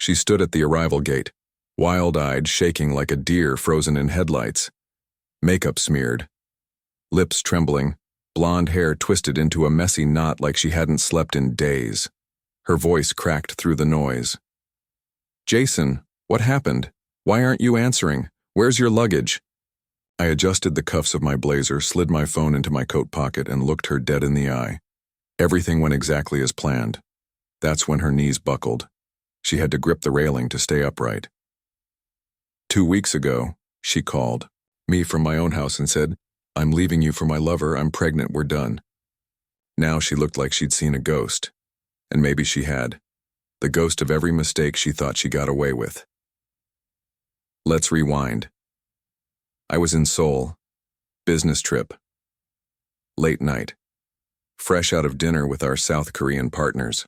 She stood at the arrival gate, wild-eyed, shaking like a deer frozen in headlights. Makeup smeared, lips trembling, blonde hair twisted into a messy knot like she hadn't slept in days. Her voice cracked through the noise. "Jason, what happened? Why aren't you answering? Where's your luggage?" I adjusted the cuffs of my blazer, slid my phone into my coat pocket, and looked her dead in the eye. Everything went exactly as planned. That's when her knees buckled. She had to grip the railing to stay upright. 2 weeks ago, she called me from my own house and said, "I'm leaving you for my lover, I'm pregnant, we're done." Now she looked like she'd seen a ghost. And maybe she had. The ghost of every mistake she thought she got away with. Let's rewind. I was in Seoul. Business trip. Late night. Fresh out of dinner with our South Korean partners.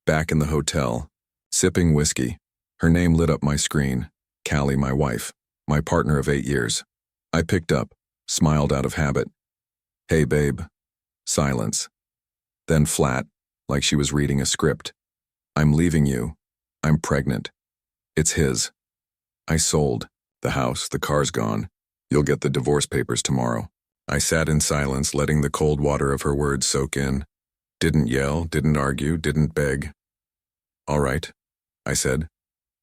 Back in the hotel, sipping whiskey. Her name lit up my screen. Callie, my wife, my partner of 8 years. I picked up, smiled out of habit. "Hey, babe." Silence. Then flat, like she was reading a script. "I'm leaving you. I'm pregnant. It's his. I sold. The house, the car's gone. You'll get the divorce papers tomorrow." I sat in silence, letting the cold water of her words soak in. Didn't yell, didn't argue, didn't beg. "All right," I said.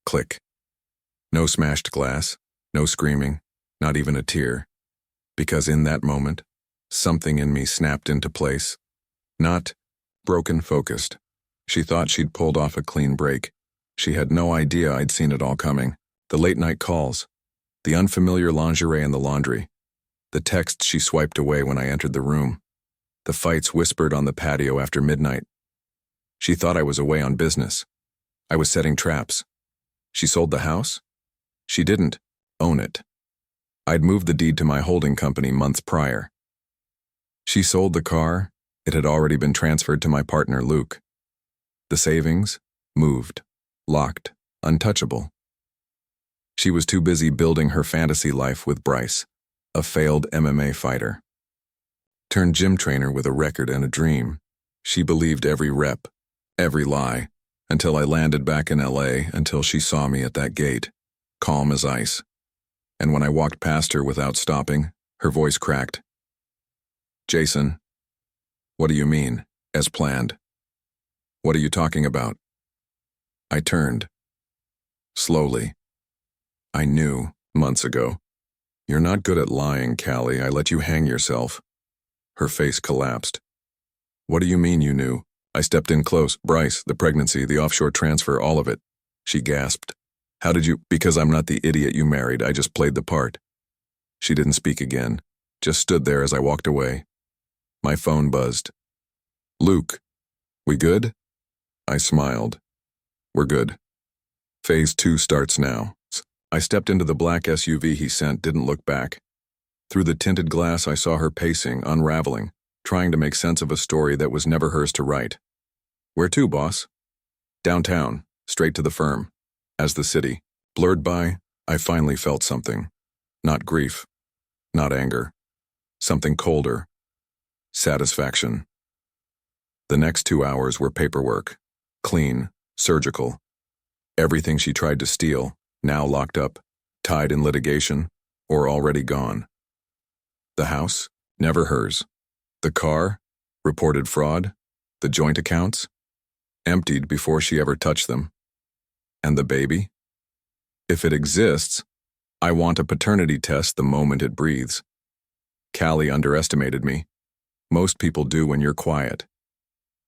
Click. No smashed glass, no screaming, not even a tear. Because in that moment, something in me snapped into place. Not broken, focused. She thought she'd pulled off a clean break. She had no idea I'd seen it all coming. The late-night calls, the unfamiliar lingerie in the laundry, the texts she swiped away when I entered the room, the fights whispered on the patio after midnight. She thought I was away on business. I was setting traps. She sold the house? She didn't own it. I'd moved the deed to my holding company months prior. She sold the car. It had already been transferred to my partner, Luke. The savings? Moved. Locked. Untouchable. She was too busy building her fantasy life with Bryce, a failed MMA fighter. Turned gym trainer with a record and a dream. She believed every rep, every lie, until I landed back in LA, until she saw me at that gate, calm as ice. And when I walked past her without stopping, her voice cracked. "Jason, what do you mean, as planned? What are you talking about?" I turned. Slowly. I knew, months ago. "You're not good at lying, Callie. I let you hang yourself." Her face collapsed. "What do you mean you knew?" I stepped in close. "Bryce, the pregnancy, the offshore transfer, all of it." She gasped. "How did you—" "Because I'm not the idiot you married. I just played the part." She didn't speak again, just stood there as I walked away. My phone buzzed. "Luke, we good?" I smiled. "We're good. Phase 2 starts now." I stepped into the black SUV he sent, didn't look back. Through the tinted glass I saw her pacing, unraveling, trying to make sense of a story that was never hers to write. "Where to, boss?" "Downtown, straight to the firm." As the city blurred by, I finally felt something. Not grief, not anger. Something colder. Satisfaction. The next 2 hours were paperwork. Clean, surgical. Everything she tried to steal, now locked up, tied in litigation, or already gone. The house, never hers. The car, reported fraud. The joint accounts, emptied before she ever touched them. And the baby? If it exists, I want a paternity test the moment it breathes. Callie underestimated me. Most people do when you're quiet.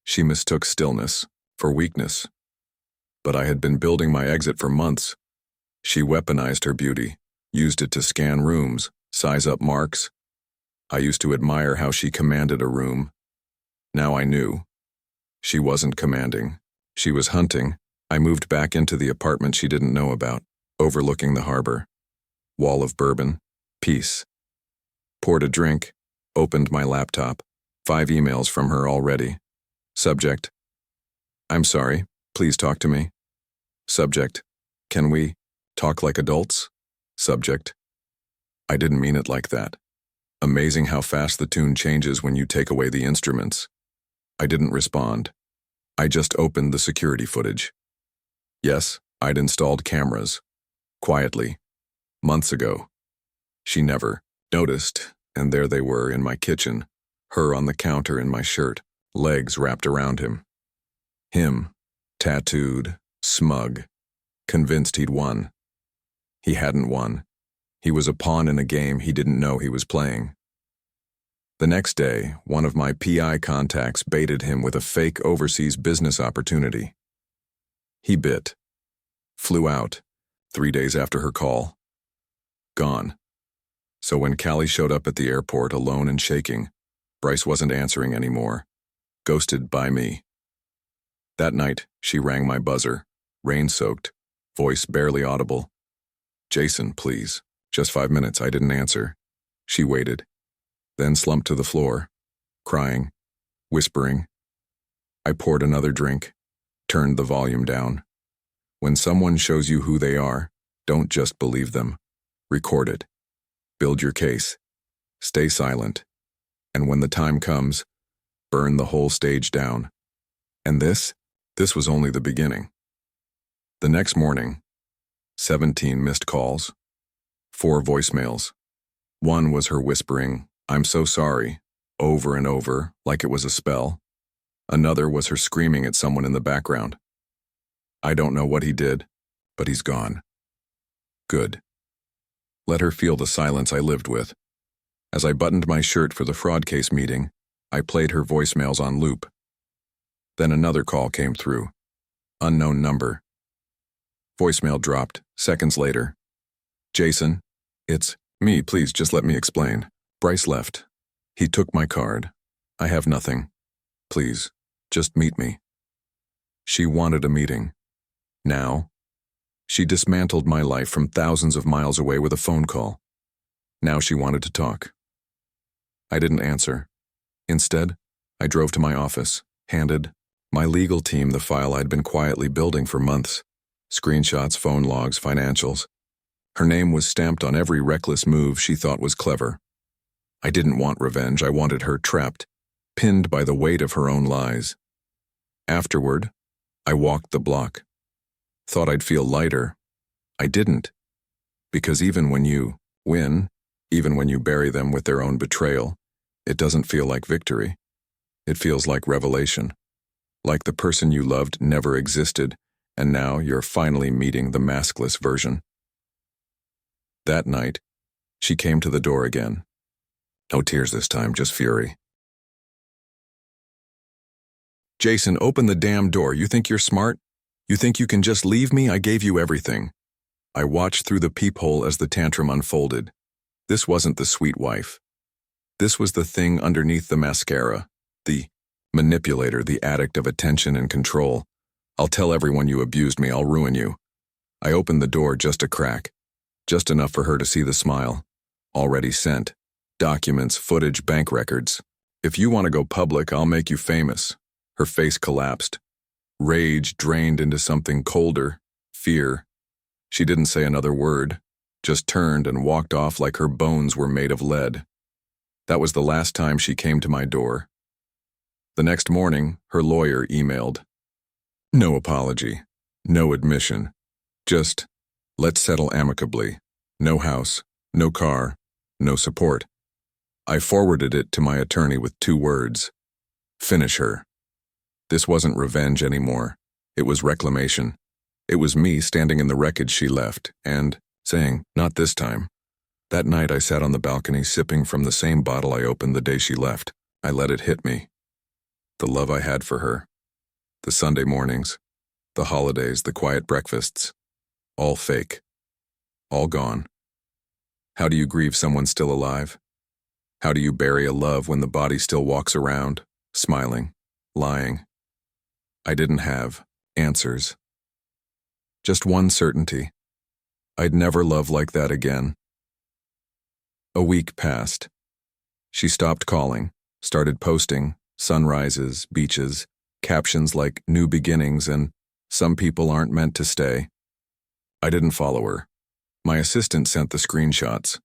She mistook stillness for weakness. But I had been building my exit for months. She weaponized her beauty, used it to scan rooms, size up marks. I used to admire how she commanded a room. Now I knew. She wasn't commanding. She was hunting. I moved back into the apartment she didn't know about, overlooking the harbor. Wall of bourbon. Peace. Poured a drink. Opened my laptop. 5 emails from her already. Subject: "I'm sorry. Please talk to me." Subject: "Can we talk like adults?" Subject: "I didn't mean it like that." Amazing how fast the tune changes when you take away the instruments. I didn't respond. I just opened the security footage. Yes, I'd installed cameras. Quietly. Months ago. She never noticed, and there they were in my kitchen, her on the counter in my shirt, legs wrapped around him. Him, tattooed, smug, convinced he'd won. He hadn't won. He was a pawn in a game he didn't know he was playing. The next day, one of my PI contacts baited him with a fake overseas business opportunity. He bit. Flew out, 3 days after her call. Gone. So when Callie showed up at the airport alone and shaking, Bryce wasn't answering anymore. Ghosted by me. That night, she rang my buzzer, rain-soaked, voice barely audible. "Jason, please. Just 5 minutes, I didn't answer." She waited, then slumped to the floor, crying, whispering. I poured another drink, turned the volume down. When someone shows you who they are, don't just believe them. Record it. Build your case. Stay silent. And when the time comes, burn the whole stage down. And this was only the beginning. The next morning, 17 missed calls, 4 voicemails. One was her whispering, "I'm so sorry," over and over, like it was a spell. Another was her screaming at someone in the background. I don't know what he did, but he's gone. Good. Let her feel the silence I lived with. As I buttoned my shirt for the fraud case meeting, I played her voicemails on loop. Then another call came through. Unknown number. Voicemail dropped, seconds later. "Jason, it's me, please just let me explain. Bryce left. He took my card. I have nothing. Please, just meet me." She wanted a meeting. Now, she dismantled my life from thousands of miles away with a phone call. Now she wanted to talk. I didn't answer. Instead, I drove to my office, handed my legal team the file I'd been quietly building for months. Screenshots, phone logs, financials. Her name was stamped on every reckless move she thought was clever. I didn't want revenge, I wanted her trapped, pinned by the weight of her own lies. Afterward, I walked the block. Thought I'd feel lighter. I didn't. Because even when you win, even when you bury them with their own betrayal, it doesn't feel like victory. It feels like revelation. Like the person you loved never existed, and now you're finally meeting the maskless version. That night, she came to the door again. No tears this time, just fury. "Jason, open the damn door. You think you're smart? You think you can just leave me? I gave you everything." I watched through the peephole as the tantrum unfolded. This wasn't the sweet wife. This was the thing underneath the mascara, the manipulator, the addict of attention and control. "I'll tell everyone you abused me, I'll ruin you." I opened the door just a crack, just enough for her to see the smile. Already sent. Documents, footage, bank records. "If you want to go public, I'll make you famous." Her face collapsed. Rage drained into something colder, fear. She didn't say another word, just turned and walked off like her bones were made of lead. That was the last time she came to my door. The next morning, her lawyer emailed. No apology, no admission. Just, let's settle amicably. No house, no car, no support. I forwarded it to my attorney with 2 words. Finish her. This wasn't revenge anymore. It was reclamation. It was me standing in the wreckage she left and saying, "Not this time." That night I sat on the balcony sipping from the same bottle I opened the day she left. I let it hit me. The love I had for her. The Sunday mornings. The holidays, the quiet breakfasts. All fake. All gone. How do you grieve someone still alive? How do you bury a love when the body still walks around, smiling, lying? I didn't have answers. Just one certainty. I'd never love like that again. A week passed. She stopped calling, started posting, sunrises, beaches, captions like new beginnings and some people aren't meant to stay. I didn't follow her. My assistant sent the screenshots.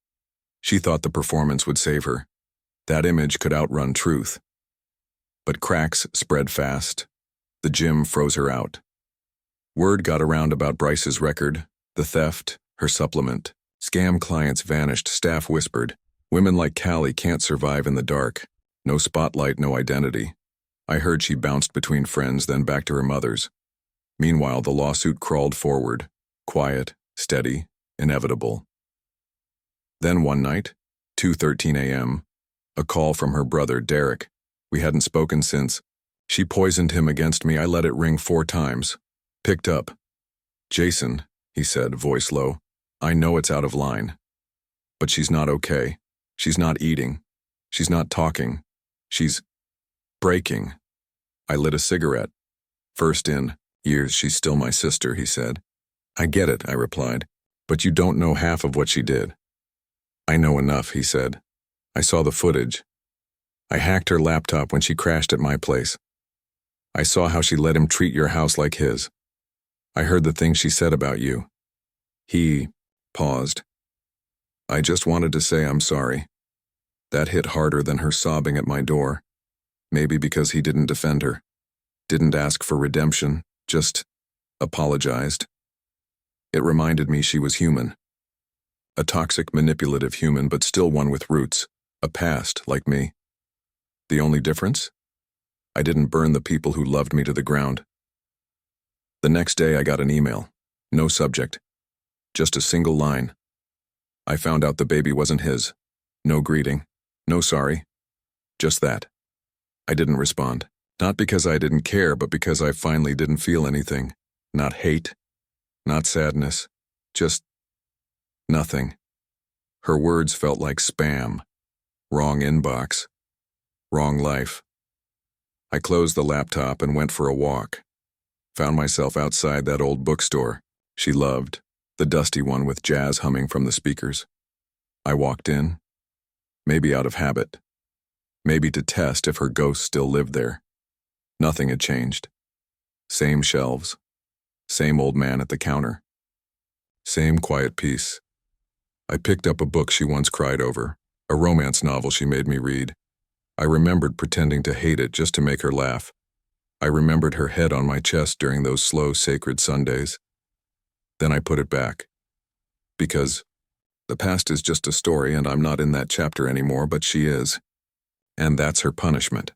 She thought the performance would save her. That image could outrun truth. But cracks spread fast. The gym froze her out. Word got around about Bryce's record, the theft, her supplement. Scam clients vanished, staff whispered. Women like Callie can't survive in the dark. No spotlight, no identity. I heard she bounced between friends, then back to her mother's. Meanwhile, the lawsuit crawled forward. Quiet, steady, inevitable. Then one night, 2:13 a.m., a call from her brother, Derek. We hadn't spoken since. She poisoned him against me. I let it ring 4 times. Picked up. "Jason," he said, voice low. "I know it's out of line. But she's not okay. She's not eating. She's not talking. She's breaking." I lit a cigarette. "First in years, she's still my sister," he said. "I get it," I replied. "But you don't know half of what she did." "I know enough," he said. "I saw the footage. I hacked her laptop when she crashed at my place. I saw how she let him treat your house like his. I heard the things she said about you." He paused. "I just wanted to say I'm sorry." That hit harder than her sobbing at my door. Maybe because he didn't defend her. Didn't ask for redemption, just apologized. It reminded me she was human. A toxic, manipulative human, but still one with roots, a past like me. The only difference? I didn't burn the people who loved me to the ground. The next day I got an email. No subject. Just a single line. I found out the baby wasn't his. No greeting. No sorry. Just that. I didn't respond. Not because I didn't care, but because I finally didn't feel anything. Not hate. Not sadness. Just nothing. Her words felt like spam. Wrong inbox. Wrong life. I closed the laptop and went for a walk. Found myself outside that old bookstore she loved, the dusty one with jazz humming from the speakers. I walked in, maybe out of habit, maybe to test if her ghost still lived there. Nothing had changed. Same shelves, same old man at the counter, same quiet peace. I picked up a book she once cried over, a romance novel she made me read. I remembered pretending to hate it just to make her laugh. I remembered her head on my chest during those slow, sacred Sundays. Then I put it back. Because the past is just a story and I'm not in that chapter anymore, but she is. And that's her punishment.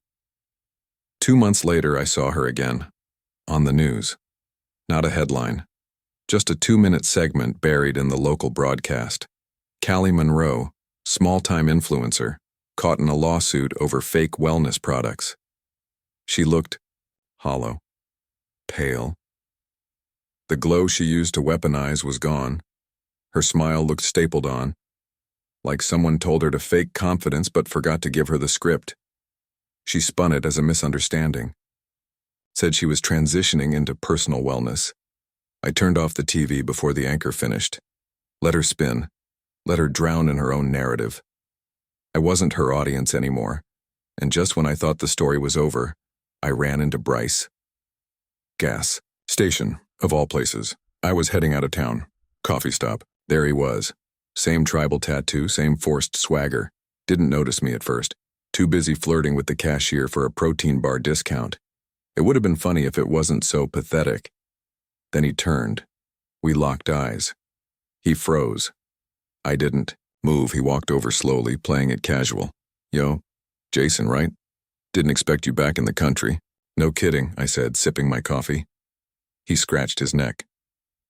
2 months later, I saw her again. On the news. Not a headline. Just a 2-minute segment buried in the local broadcast. Callie Monroe, small-time influencer, caught in a lawsuit over fake wellness products. She looked hollow, pale. The glow she used to weaponize was gone. Her smile looked stapled on, like someone told her to fake confidence but forgot to give her the script. She spun it as a misunderstanding. Said she was transitioning into personal wellness. I turned off the TV before the anchor finished. Let her spin. Let her drown in her own narrative. I wasn't her audience anymore, and just when I thought the story was over, I ran into Bryce. Gas station, of all places. I was heading out of town. Coffee stop. There he was. Same tribal tattoo, same forced swagger. Didn't notice me at first. Too busy flirting with the cashier for a protein bar discount. It would have been funny if it wasn't so pathetic. Then he turned. We locked eyes. He froze. I didn't move. He walked over slowly, playing it casual. "Yo, Jason, right? Didn't expect you back in the country." "No kidding," I said, sipping my coffee. He scratched his neck.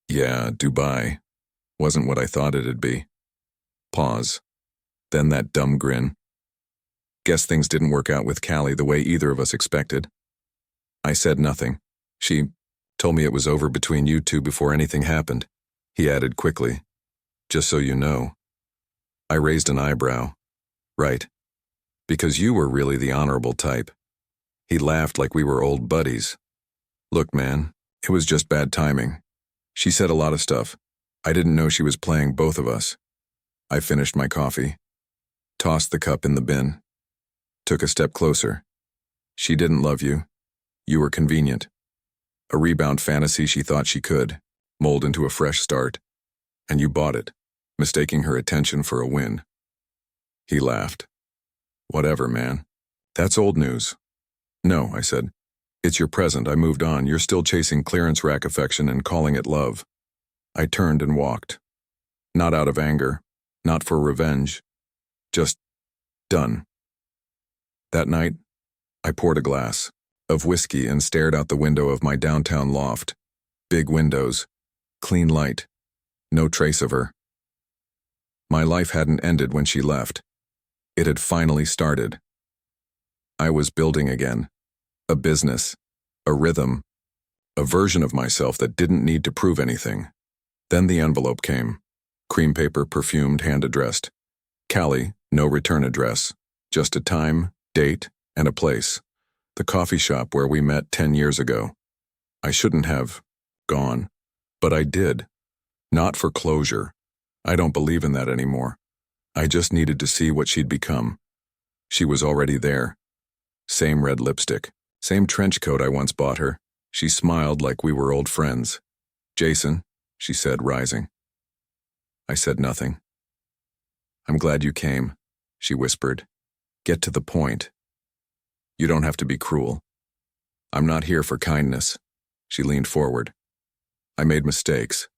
"Yeah, Dubai. Wasn't what I thought it'd be." Pause. Then that dumb grin. "Guess things didn't work out with Callie the way either of us expected." I said nothing. "She told me it was over between you two before anything happened." He added quickly, "Just so you know." I raised an eyebrow. "Right. Because you were really the honorable type." He laughed like we were old buddies. "Look, man, it was just bad timing. She said a lot of stuff. I didn't know she was playing both of us." I finished my coffee, tossed the cup in the bin, took a step closer. "She didn't love you. You were convenient. A rebound fantasy she thought she could mold into a fresh start. And you bought it, mistaking her attention for a win." He laughed. "Whatever, man. That's old news." "No," I said. It's your present. I moved on. You're still chasing clearance rack affection and calling it love. I turned and walked. Not out of anger. Not for revenge. Just done. That night, I poured a glass of whiskey and stared out the window of my downtown loft. Big windows. Clean light. No trace of her. My life hadn't ended when she left. It had finally started. I was building again. A business. A rhythm. A version of myself that didn't need to prove anything. Then the envelope came. Cream paper, perfumed, hand-addressed. Callie, no return address. Just a time, date, and a place. The coffee shop where we met 10 years ago. I shouldn't have gone, but I did. Not for closure. I don't believe in that anymore. I just needed to see what she'd become. She was already there. Same red lipstick. Same trench coat I once bought her. She smiled like we were old friends. "Jason," she said, rising. I said nothing. "I'm glad you came," she whispered. "Get to the point. You don't have to be cruel. I'm not here for kindness." She leaned forward. "I made mistakes.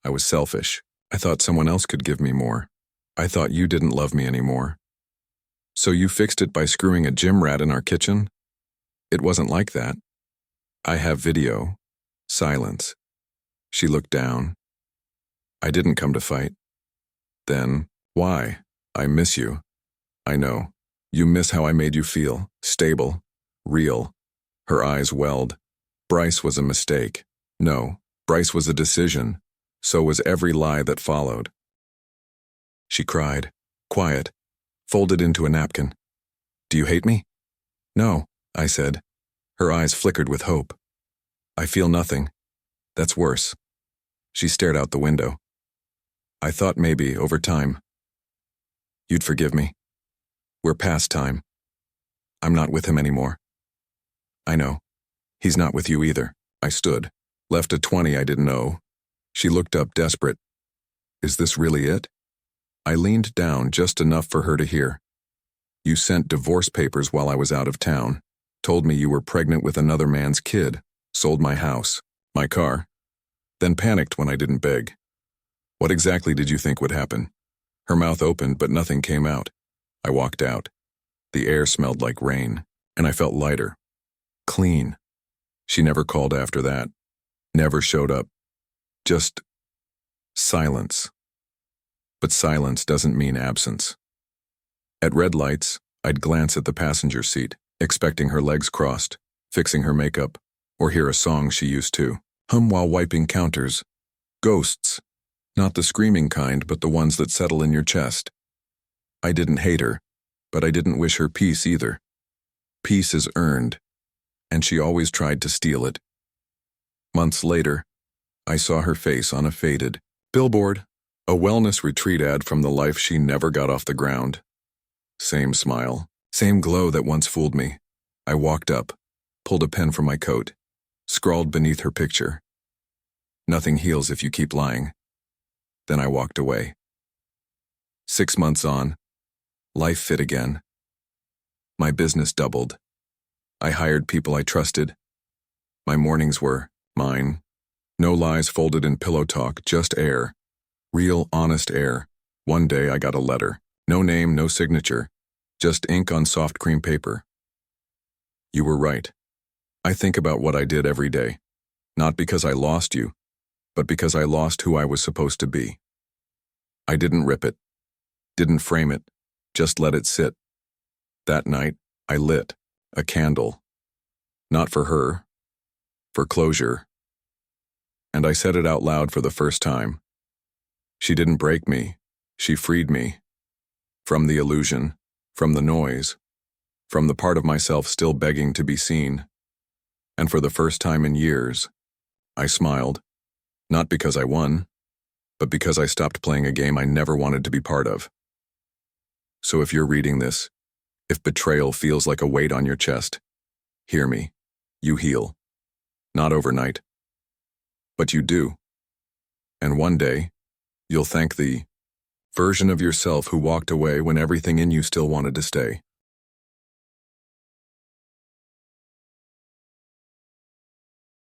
I was selfish. I thought someone else could give me more. I thought you didn't love me anymore. So you fixed it by screwing a gym rat in our kitchen? It wasn't like that. I have video." Silence. She looked down. "I didn't come to fight." "Then, why? I miss you. I know. You miss how I made you feel. Stable. Real." Her eyes welled. "Bryce was a mistake. No, Bryce was a decision. So was every lie that followed." She cried. Quiet. Folded into a napkin. "Do you hate me?" "No," I said. Her eyes flickered with hope. "I feel nothing. That's worse." She stared out the window. "I thought maybe, over time, you'd forgive me. We're past time. I'm not with him anymore." "I know. He's not with you either." I stood. Left a 20 I didn't owe. She looked up, desperate. "Is this really it?" I leaned down just enough for her to hear. "You sent divorce papers while I was out of town. Told me you were pregnant with another man's kid. Sold my house. My car. Then panicked when I didn't beg. What exactly did you think would happen?" Her mouth opened, but nothing came out. I walked out. The air smelled like rain, and I felt lighter. Clean. She never called after that. Never showed up. Just silence. But silence doesn't mean absence. At red lights, I'd glance at the passenger seat, expecting her legs crossed, fixing her makeup, or hear a song she used to hum while wiping counters. Ghosts. Not the screaming kind, but the ones that settle in your chest. I didn't hate her, but I didn't wish her peace either. Peace is earned, and she always tried to steal it. Months later, I saw her face on a faded billboard, a wellness retreat ad from the life she never got off the ground. Same smile, same glow that once fooled me. I walked up, pulled a pen from my coat, scrawled beneath her picture. "Nothing heals if you keep lying." Then I walked away. 6 months on, life fit again. My business doubled. I hired people I trusted. My mornings were mine. No lies folded in pillow talk, just air. Real, honest air. One day I got a letter. No name, no signature. Just ink on soft cream paper. "You were right. I think about what I did every day. Not because I lost you, but because I lost who I was supposed to be. I didn't rip it. Didn't frame it. Just let it sit. That night, I lit a candle. Not for her. For closure. And I said it out loud for the first time. She didn't break me. She freed me. From the illusion. From the noise. From the part of myself still begging to be seen. And for the first time in years, I smiled. Not because I won, but because I stopped playing a game I never wanted to be part of. So if you're reading this, if betrayal feels like a weight on your chest, hear me. You heal. Not overnight. But you do. And one day, you'll thank the version of yourself who walked away when everything in you still wanted to stay.